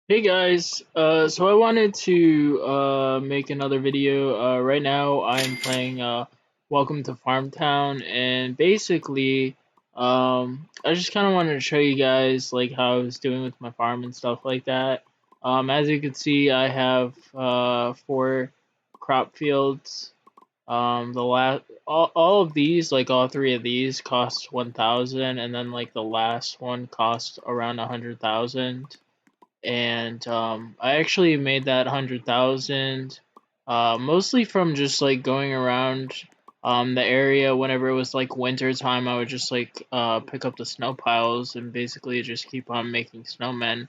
Hey guys, so I wanted to make another video. Right now I'm playing Welcome to Farmtown, and basically, I just kind of wanted to show you guys like how I was doing with my farm and stuff like that. As you can see, I have four crop fields. The last all of these, like all three of these, cost 1,000, and then like the last one cost around 100,000, and I actually made that 100,000 mostly from just like going around the area whenever it was like winter time. I would just like pick up the snow piles and basically just keep on making snowmen,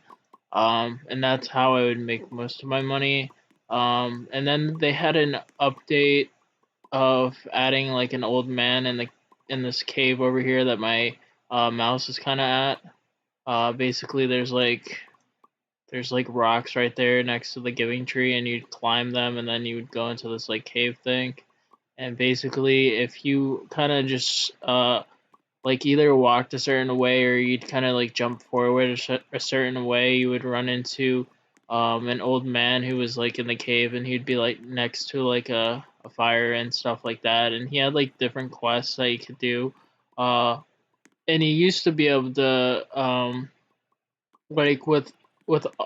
and that's how I would make most of my money. And then they had an update of adding like an old man in this cave over here that my mouse is kind of at. Basically, there's like rocks right there next to the giving tree, and you'd climb them, and then you would go into this like cave thing. And basically, if you kind of just like either walked a certain way or you'd kind of like jump forward a certain way, you would run into an old man who was like in the cave, and he'd be like next to like a fire and stuff like that. And he had like different quests that you could do. Uh, and he used to be able to like with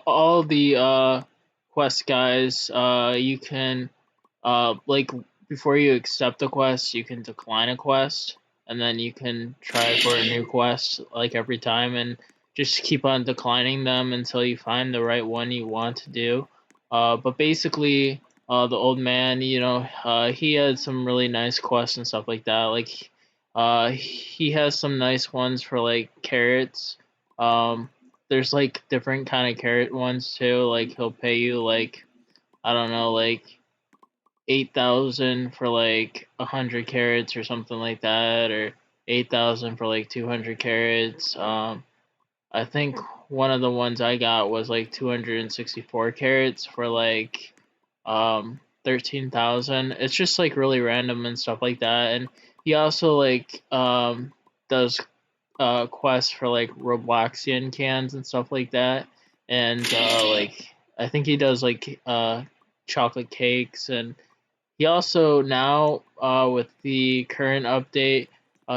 all the quest guys, you can like before you accept a quest, you can decline a quest, and then you can try for a new quest like every time, and just keep on declining them until you find the right one you want to do. But basically, the old man, he had some really nice quests and stuff like that. Like, he has some nice ones for like carrots. There's like different kind of carrot ones too. Like he'll pay you like, I don't know, like 8,000 for like 100 carrots or something like that, or 8,000 for like 200 carrots. I think one of the ones I got was like 264 carrots for like 13,000. It's just like really random and stuff like that. And he also like does quests for like Robloxian cans and stuff like that. And like I think he does like chocolate cakes. And he also now, with the current update,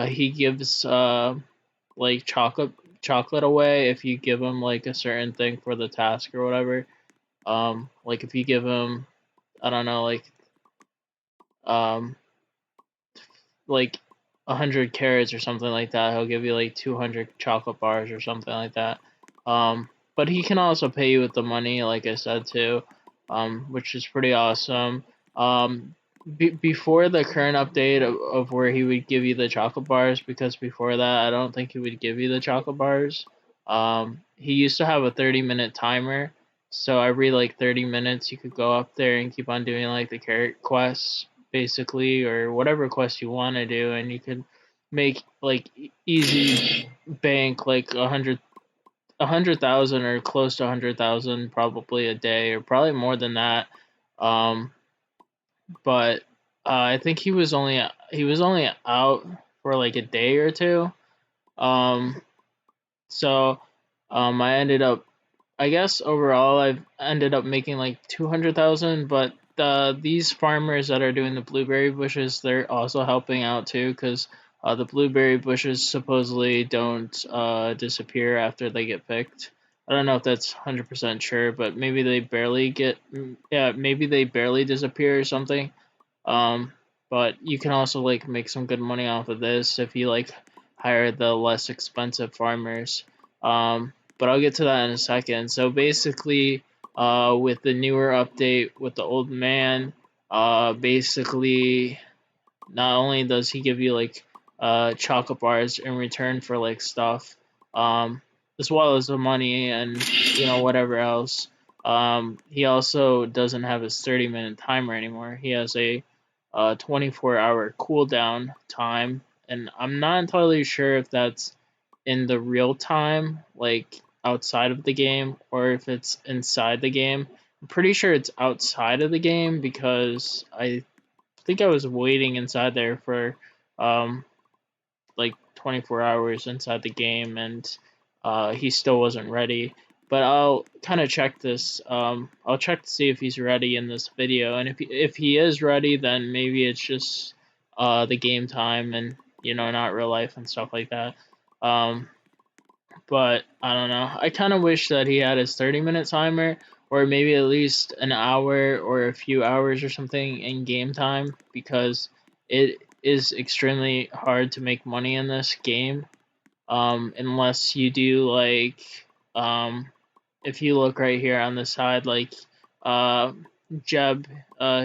he gives like chocolate away if you give him like a certain thing for the task or whatever. Like if you give him, I don't know, um like 100 carrots or something like that, he'll give you like 200 chocolate bars or something like that. But he can also pay you with the money, like I said too, which is pretty awesome. Before the current update of where he would give you the chocolate bars, because before that I don't think he would give you the chocolate bars. He used to have a 30-minute timer, so every like 30 minutes you could go up there and keep on doing like the carrot quests basically, or whatever quest you want to do, and you could make like easy bank like 100,000 or close to 100,000 probably a day, or probably more than that. Um, but I think he was only out for like a day or two. Um, so I ended up, I guess overall I've ended up making like 200,000, but these farmers that are doing the blueberry bushes, they're also helping out too, because the blueberry bushes supposedly don't disappear after they get picked. I don't know if that's 100% sure, but maybe they barely yeah, maybe they barely disappear or something. Um, but you can also like make some good money off of this if you like hire the less expensive farmers. But I'll get to that in a second. So basically, with the newer update with the old man, basically not only does he give you like chocolate bars in return for like stuff, um, as well as the money and whatever else. He also doesn't have his 30-minute timer anymore. He has a 24-hour cooldown time, and I'm not entirely sure if that's in the real time, like outside of the game, or if it's inside the game. I'm pretty sure it's outside of the game because I think I was waiting inside there for um, like 24 hours inside the game, and he still wasn't ready. But I'll kind of check this. I'll check to see if he's ready in this video, and if he is ready, then maybe it's just the game time and not real life and stuff like that. Um, but I don't know. I kind of wish that he had his 30-minute timer, or maybe at least an hour or a few hours or something in game time, because it is extremely hard to make money in this game, unless you do like if you look right here on the side, like uh, Jeb,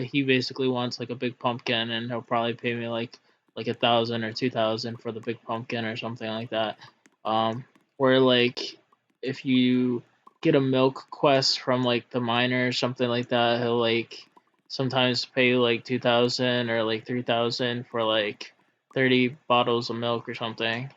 he basically wants like a big pumpkin, and he'll probably pay me like 1,000 or 2,000 for the big pumpkin or something like that. Um, where like if you get a milk quest from like the miner or something like that, he'll like sometimes pay you like 2,000 or like 3,000 for like 30 bottles of milk or something.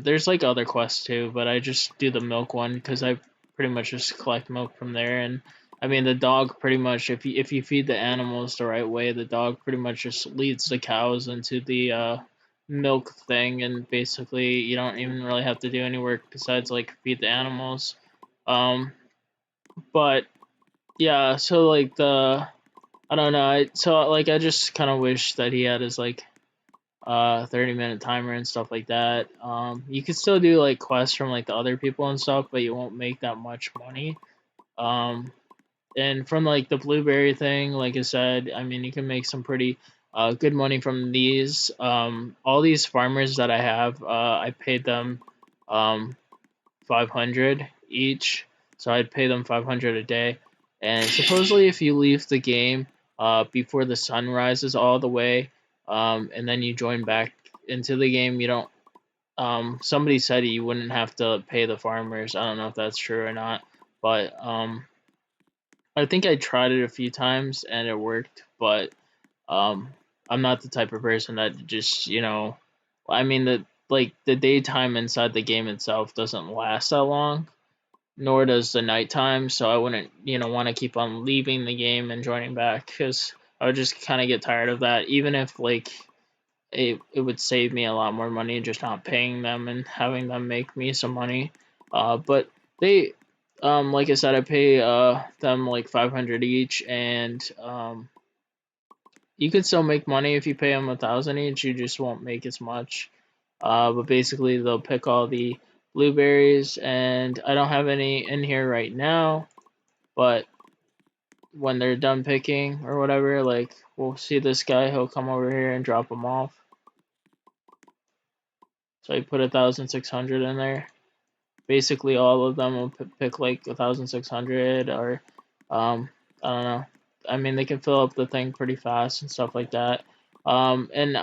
There's like other quests too, but I just do the milk one because I pretty much just collect milk from there. And I mean, the dog pretty much, if you feed the animals the right way, the dog pretty much just leads the cows into the milk thing, and basically you don't even really have to do any work besides like feed the animals. Um, but yeah, so like I don't know, I just kind of wish that he had his like 30-minute timer and stuff like that. You could still do like quests from like the other people and stuff, but you won't make that much money. Um, and from like the blueberry thing, like I said, I mean you can make some pretty good money from these. All these farmers that I have, I paid them 500 each, so I'd pay them 500 a day. And supposedly, if you leave the game before the sun rises all the way, and then you join back into the game, you don't. Somebody said you wouldn't have to pay the farmers. I don't know if that's true or not, but I think I tried it a few times and it worked. But um, I'm not the type of person that just I mean the daytime inside the game itself doesn't last that long, nor does the nighttime. So I wouldn't, want to keep on leaving the game and joining back, because I would just kind of get tired of that. Even if like it would save me a lot more money just not paying them and having them make me some money. But they, like I said, I pay them like 500 each, and you could still make money if you pay them 1,000 each. You just won't make as much. But basically, they'll pick all the blueberries, and I don't have any in here right now. But when they're done picking or whatever, like we'll see this guy, he'll come over here and drop them off. So I put 1,600 in there. Basically, all of them will pick like 1,600, or I don't know. I mean, they can fill up the thing pretty fast and stuff like that. And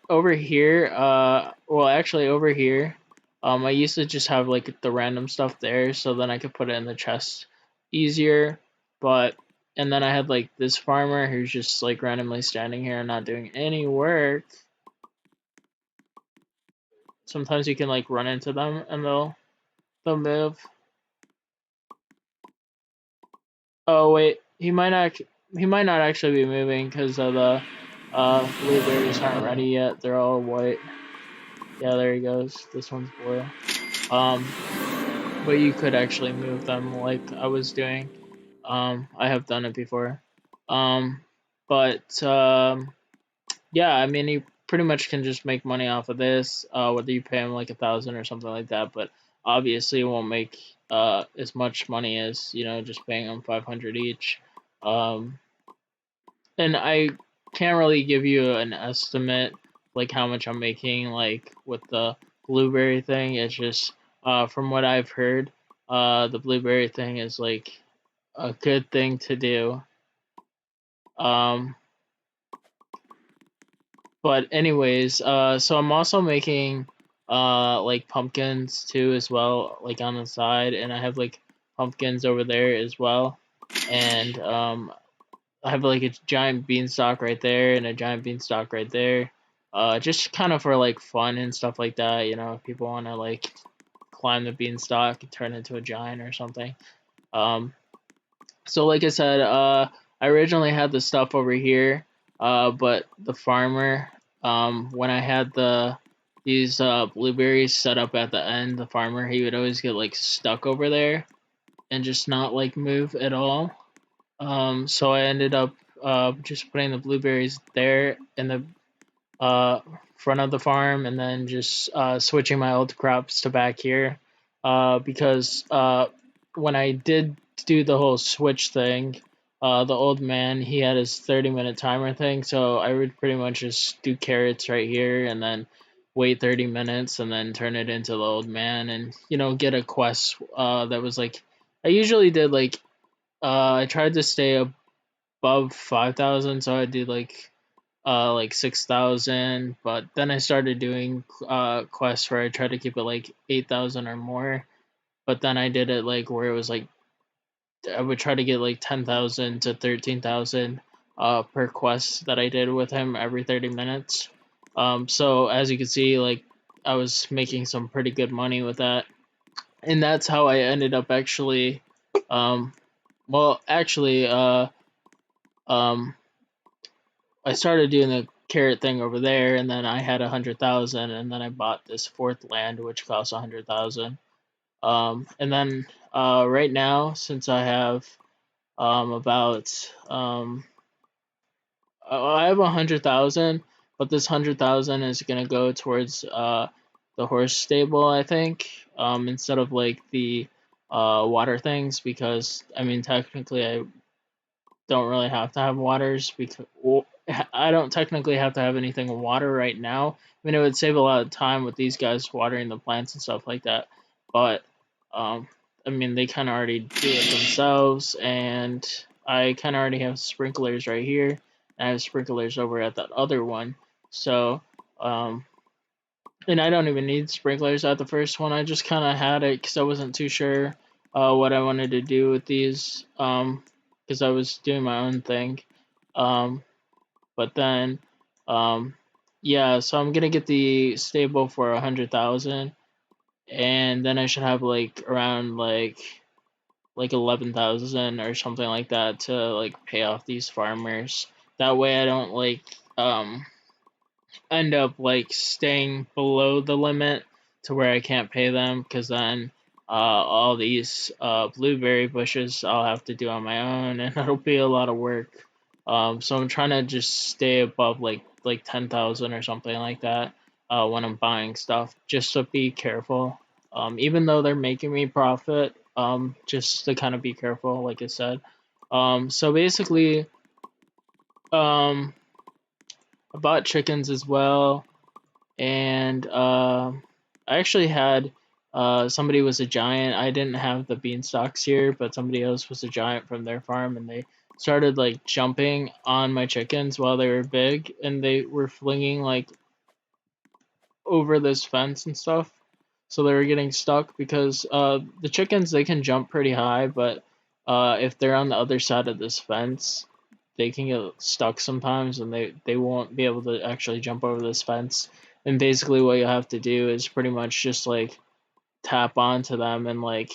over here, well, actually over here, I used to just have like the random stuff there, so then I could put it in the chest easier. But and then I had like this farmer who's just like randomly standing here and not doing any work. Sometimes you can like run into them and they'll move. Oh wait, he might not actually be moving because of the blueberries aren't ready yet. They're all white. Yeah, there he goes. This one's blue. Um, but you could actually move them like I was doing. I have done it before. Um, but yeah, I mean, you pretty much can just make money off of this, whether you pay them like 1,000 or something like that. But obviously, it won't make as much money as just paying them 500 each. Um, and I can't really give you an estimate like how much I'm making like with the blueberry thing. It's just from what I've heard, the blueberry thing is like a good thing to do. Um, But anyways, so I'm also making like pumpkins too as well, like on the side, and I have like pumpkins over there as well, and I have like a giant beanstalk right there and a giant beanstalk right there, just kind of for like fun and stuff like that. If people want to like climb the beanstalk and turn into a giant or something. Um, so like I said, I originally had the stuff over here, but the farmer, when I had these blueberries set up at the end, the farmer he would always get like stuck over there. and just not like move at all. So I ended up just putting the blueberries there in the uh, front of the farm, and then just switching my old crops to back here, because when I did do the whole switch thing, the old man, he had his 30-minute timer thing, so I would pretty much just do carrots right here and then wait 30 minutes and then turn it into the old man, and get a quest that was like, I usually did like, I tried to stay above 5,000, so I did like 6,000, but then I started doing quests where I tried to keep it like 8,000 or more. But then I did it like where it was like I would try to get like 10,000 to 13,000 per quest that I did with him every 30 minutes. So as you can see, like I was making some pretty good money with that, and that's how I ended up actually. Um, well, actually, um, I started doing the carrot thing over there, and then I had 100,000, and then I bought this fourth land, which cost 100,000. And then right now, since I have about I have 100,000, but this 100,000 is gonna go towards the horse stable, I think, instead of like the water things, because I mean technically I don't really have to have waters, because well, I don't technically have to have anything water right now. I mean, it would save a lot of time with these guys watering the plants and stuff like that. But um, I mean, they kind of already do it themselves, and I kind of already have sprinklers right here. And I have sprinklers over at that other one. So um, and I don't even need sprinklers at the first one. I just kind of had it because I wasn't too sure what I wanted to do with these, because I was doing my own thing. Um, but then, um, yeah, so I'm gonna get the stable for 100,000, and then I should have like around like 11,000 or something like that to like pay off these farmers. That way I don't like end up like staying below the limit to where I can't pay them, because then all these blueberry bushes I'll have to do on my own, and it'll be a lot of work. So I'm trying to just stay above like 10,000 or something like that when I'm buying stuff, just to be careful. Even though they're making me profit, just to kind of be careful, like I said. So basically, um, I bought chickens as well, and I actually had somebody was a giant. I didn't have the beanstalks here, but somebody else was a giant from their farm, and they started like jumping on my chickens while they were big, and they were flinging like over this fence and stuff. So they were getting stuck because the chickens, they can jump pretty high, but if they're on the other side of this fence, they can get stuck sometimes, and they won't be able to actually jump over this fence. And basically, what you have to do is pretty much just like tap onto them and like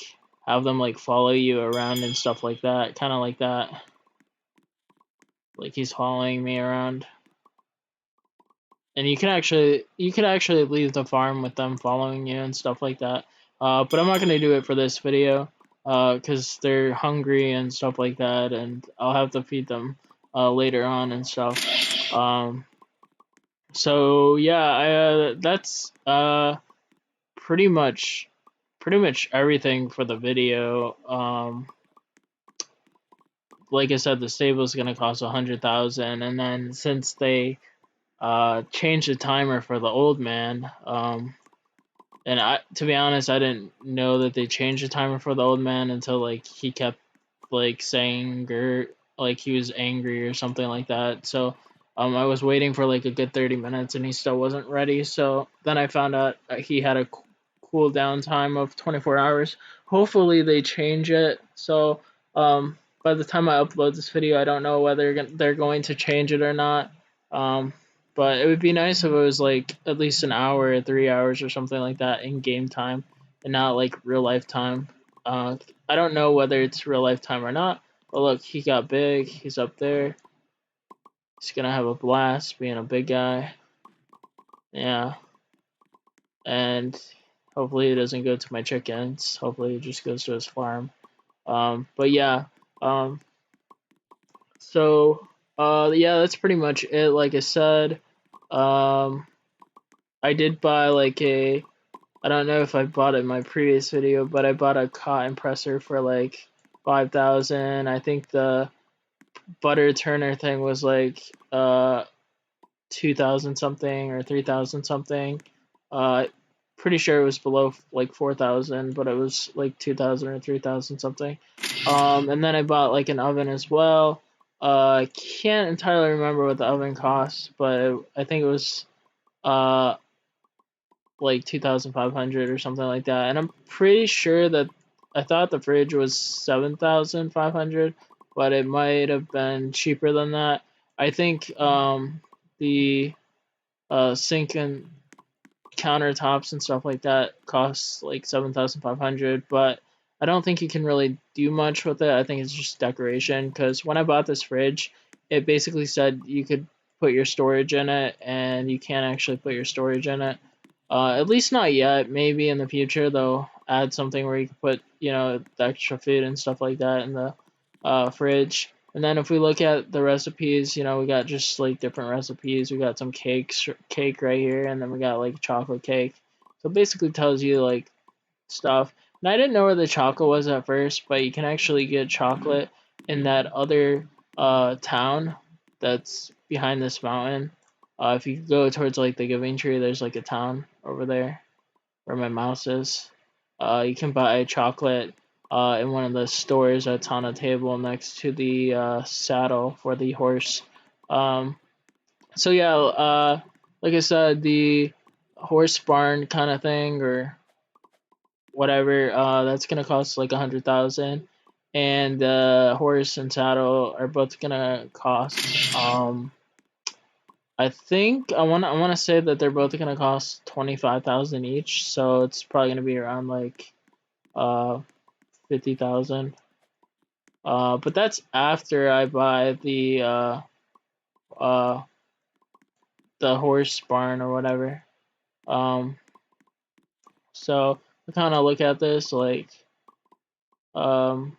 have them like follow you around and stuff like that, kind of like that. Like he's following me around. And you can actually leave the farm with them following you and stuff like that. But I'm not gonna do it for this video, because they're hungry and stuff like that, and I'll have to feed them later on and stuff. So yeah, that's pretty much everything for the video. Like I said, the stable is gonna cost 100,000, and then since they changed the timer for the old man. And to be honest, I didn't know that they changed the timer for the old man until like he kept like saying, or like he was angry or something like that. So I was waiting for like a good 30 minutes, and he still wasn't ready. So then I found out he had a cool down time of 24 hours. Hopefully they change it. So by the time I upload this video, I don't know whether they're going to change it or not. Um, but it would be nice if it was like at least an hour or 3 hours or something like that in game time, and not like real life time. Uh, I don't know whether it's real life time or not. But look, he got big. He's up there. He's gonna have a blast being a big guy. Yeah, and hopefully it doesn't go to my chickens. Hopefully it just goes to his farm. But yeah, um, so yeah, that's pretty much it. Like I said, um, I did buy like a, I don't know if I bought it in my previous video, but I bought a cotton presser for like 5,000. I think the butter turner thing was like 2,000 something or 3,000 something. Uh, pretty sure it was below like 4,000, but it was like 2,000 or 3,000 something. And then I bought like an oven as well. I can't entirely remember what the oven cost, but I think it was uh like 2,500 or something like that. And I'm pretty sure that I thought the fridge was 7,500, but it might have been cheaper than that. I think the sink and countertops and stuff like that costs like 7,500, but I don't think you can really do much with it. I think it's just decoration because when I bought this fridge, it basically said you could put your storage in it, and you can't actually put your storage in it. At least not yet. Maybe in the future they'll add something where you can put, the extra food and stuff like that in the fridge. And then if we look at the recipes, we got just like different recipes. We got some cake right here, and then we got like chocolate cake. So it basically tells you like stuff. And I didn't know where the chocolate was at first, but you can actually get chocolate in that other town that's behind this mountain. If you go towards like the giving tree, there's like a town over there where my mouse is. You can buy chocolate in one of the stores that's on a table next to the saddle for the horse. Um, so yeah, like I said, the horse barn kind of thing or whatever, that's gonna cost like 100,000, and the horse and saddle are both gonna cost. I think I wanna say that they're both gonna cost 25,000 each, so it's probably gonna be around like uh 50,000. But that's after I buy uh the horse barn or whatever. Um, so I kind of look at this like um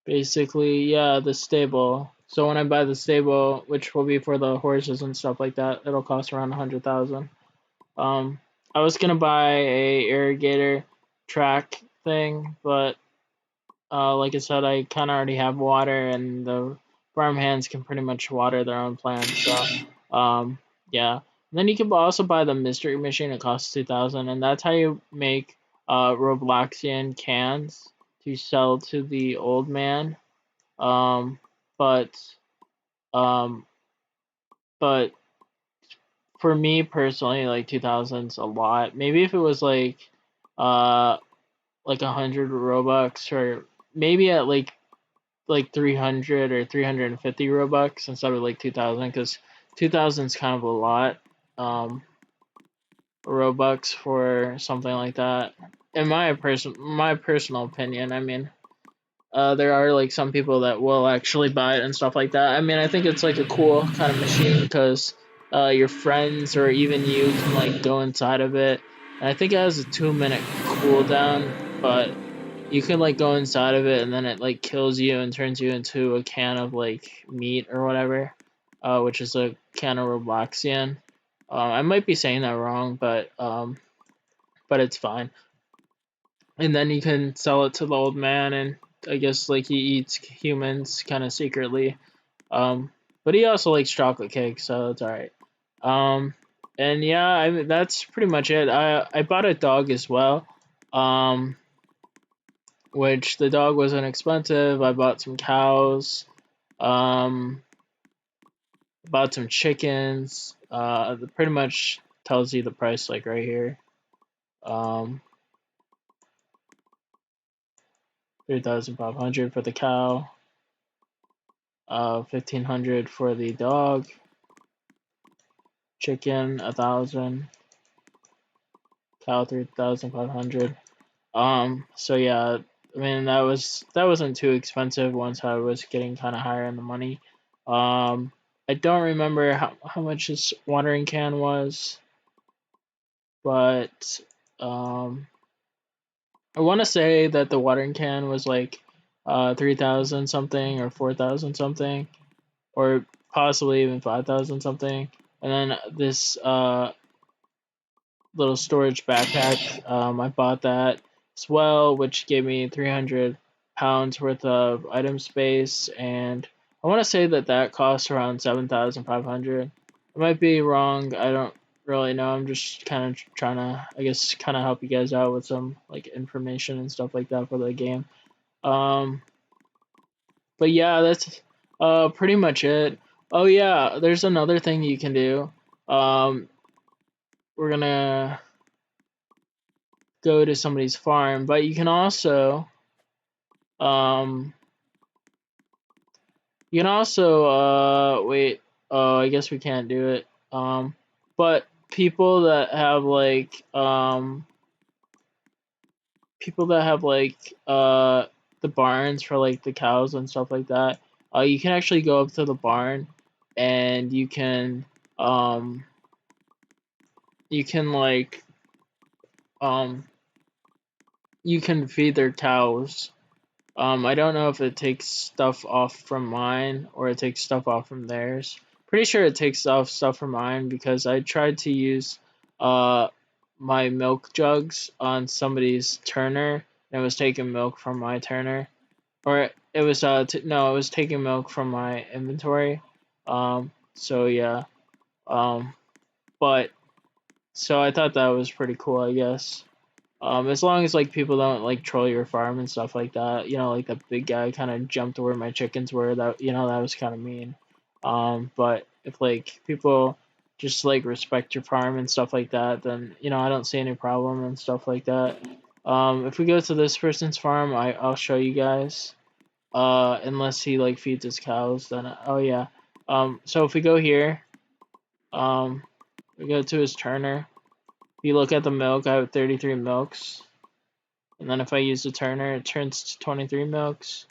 basically, yeah, the stable. So when I buy the stable, which will be for the horses and stuff like that, it'll cost around 100,000. Um, I was gonna buy a irrigator track thing, but like I said, I kind of already have water, and the farm hands can pretty much water their own plants. So, yeah. And then you can also buy the mystery machine. It costs 2,000, and that's how you make Robloxian cans to sell to the old man. Um, but um, but for me personally, like 2,000's a lot. Maybe if it was uh like 100 Robux, or maybe at like 300 or 350 Robux instead of like 2,000, because 2,000 is kind of a lot Robux for something like that. In my personal opinion, I mean, there are like some people that will actually buy it and stuff like that. I mean, I think it's like a cool kind of machine because your friends or even you can like go inside of it. And I think it has a 2 minute cooldown, but you can like go inside of it and then it like kills you and turns you into a can of like meat or whatever, which is a can of Robloxian. I might be saying that wrong, but it's fine. And then you can sell it to the old man, and I guess like he eats humans kind of secretly. But he also likes chocolate cake, so it's all right. Um, and yeah, I mean, that's pretty much it. I bought a dog as well. Um, which the dog wasn't expensive. I bought some cows. Um, bought some chickens. Pretty much tells you the price like right here. Um, 3,500 for the cow. 1,500 for the dog. Chicken 1,000. Cow 3,500. So yeah, I mean that wasn't too expensive once I was getting kind of higher in the money. Um, I don't remember how much this watering can was, but um, I want to say that the watering can was like 3,000 something or 4,000 something, or possibly even 5,000 something. And then this little storage backpack, I bought that as well, which gave me 300 pounds worth of item space. And I want to say that that costs around 7,500. I might be wrong. I don't really know. I'm just kind of trying to, I guess, kind of help you guys out with some like information and stuff like that for the game. Um, but yeah, that's pretty much it. Oh yeah, there's another thing you can do. Um, we're gonna go to somebody's farm, but um you can also wait, oh, I guess we can't do it. But people that have like people that have like the barns for like the cows and stuff like that, you can actually go up to the barn and um you can like um you can feed their cows. I don't know if it takes stuff off from mine or it takes stuff off from theirs. Pretty sure it takes off stuff from mine because I tried to use uh my milk jugs on somebody's turner and it was taking milk from my turner, or it was no, it was taking milk from my inventory. So yeah. Um but so I thought that was pretty cool, I guess. As long as like people don't like troll your farm and stuff like that, like the big guy kind of jumped where my chickens were. That that was kind of mean. But if like people just like respect your farm and stuff like that, then I don't see any problem and stuff like that. If we go to this person's farm, I'll show you guys. Unless he like feeds his cows, then oh yeah. So if we go here, um, we go to his turner. If you look at the milk, I have 33 milks. And then if I use the turner, it turns to 23 milks,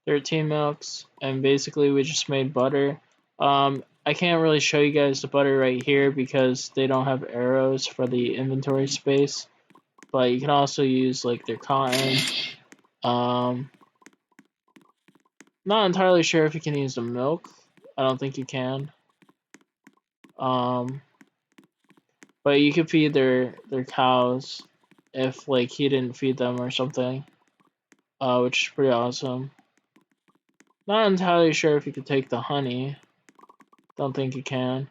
13 milks, and basically we just made butter. I can't really show you guys the butter right here because they don't have arrows for the inventory space. But you can also use like their cotton. Um, Not entirely sure if you can use the milk. I don't think you can. Um, but you could feed their cows if like he didn't feed them or something. Which is pretty awesome. Not entirely sure if you could take the honey. Don't think you can.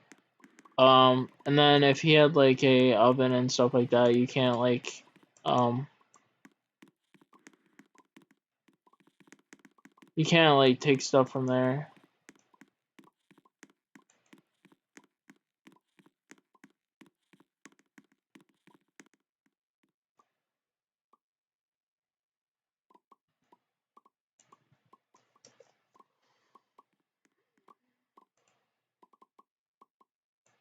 And then if he had like a oven and stuff like that, um, you can't like take stuff from there.